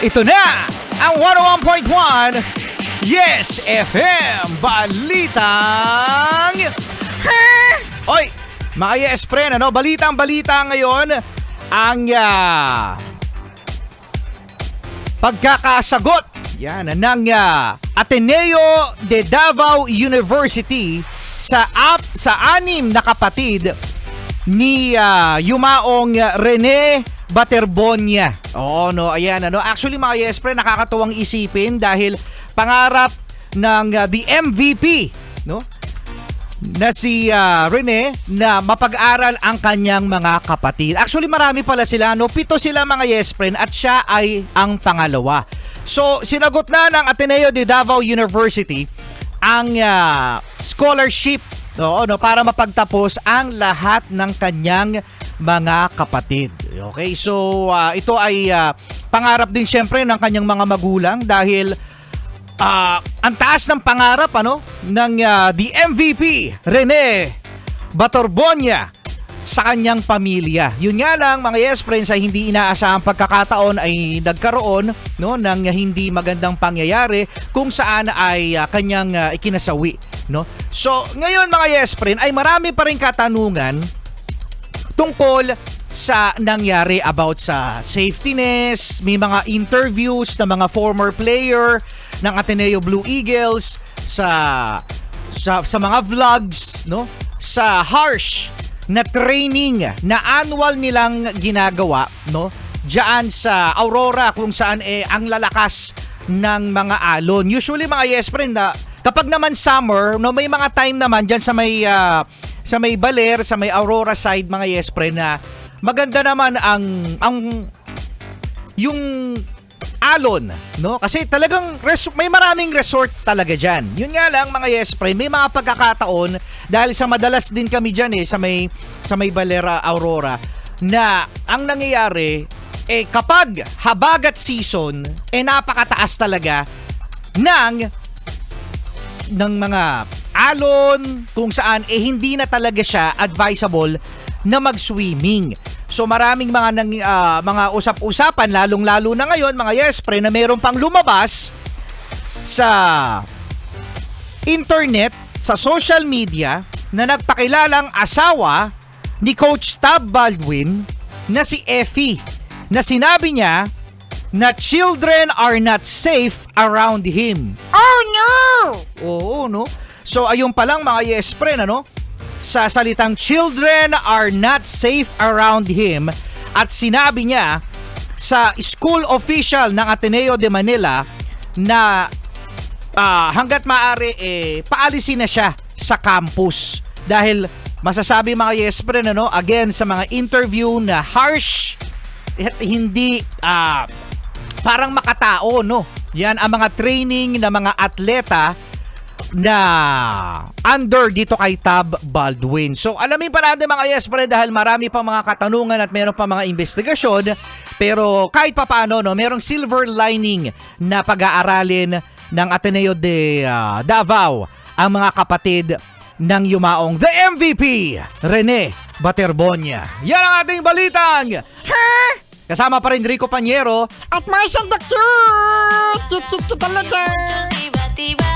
Ito na ang 101.1 Yes FM Balitang Oy, mga Yes Friend, ano? Balitang-balita ngayon ang pagkakasagot ng Ateneo de Davao University sa anim na kapatid ni yumaong Rene Baterbonia. Oo, no, ayan, ano. Actually, mga Yes Friend, nakakatuwang isipin dahil pangarap ng the MVP, no? Na si Rene na mapag-aral ang kanyang mga kapatid. Actually, marami pala sila, no? 7 sila, mga Yes Friend, at siya ay ang pangalawa. So, sinagot na ng Ateneo de Davao University ang scholarship, no, para mapagtapos ang lahat ng kanyang mga kapatid. Okay, so ito ay pangarap din syempre ng kanyang mga magulang dahil ang taas ng pangarap ng the MVP Rene Baterbonia sa kanyang pamilya. Yun nga lang, mga Yes Friends, ay hindi inaasahang pagkakataon ay nagkaroon, no, ng hindi magandang pangyayari kung saan ay kanyang ikinasawi, no. So ngayon, mga Yes Friend, ay marami pa rin katanungan tungkol sa nangyari about sa safetyness. May mga interviews ng mga former player ng Ateneo Blue Eagles sa mga vlogs, no, sa harsh na training na annual nilang ginagawa, no, diyan sa Aurora, kung saan ang lalakas ng mga alon. Usually, mga Yes Friend, kapag naman summer, no, may mga time naman diyan sa may Baler, sa may Aurora side, mga Yes Friend, na maganda naman ang yung alon, no? Kasi talagang may maraming resort talaga diyan. Yun nga lang, mga Yes Friend, may mga pagkakataon dahil sa madalas din kami diyan sa may Baler, Aurora, na ang nangyayari kapag habagat season napakataas talaga ng mga alon, kung saan hindi na talaga siya advisable na mag-swimming. So maraming mga usap-usapan, lalong-lalo na ngayon, mga Yes Friend, na meron pang lumabas sa internet, sa social media, na nagpakilalang asawa ni Coach Tab Baldwin na si Effie, na sinabi niya na children are not safe around him. Oh no! Oo, no? So ayun pa lang, mga Yes Friend, sa salitang children are not safe around him, at sinabi niya sa school official ng Ateneo de Manila na hanggat maaari paalisin na siya sa campus dahil masasabi, mga Yes Friend, again, sa mga interview na harsh at hindi parang makatao, no? Yan ang mga training na mga atleta na under dito kay Tab Baldwin. So alamin pa natin, mga Yes Friend, dahil marami pa mga katanungan at meron pa mga investigasyon, pero kahit pa paano, no, merong silver lining na pag-aaralin ng Ateneo de Davao ang mga kapatid ng yumaong the MVP Rene Baterbonia. Yan ang ating balitang kasama pa rin Rico Panyero At Marcia the Cute! Cute talaga! Tiba-tiba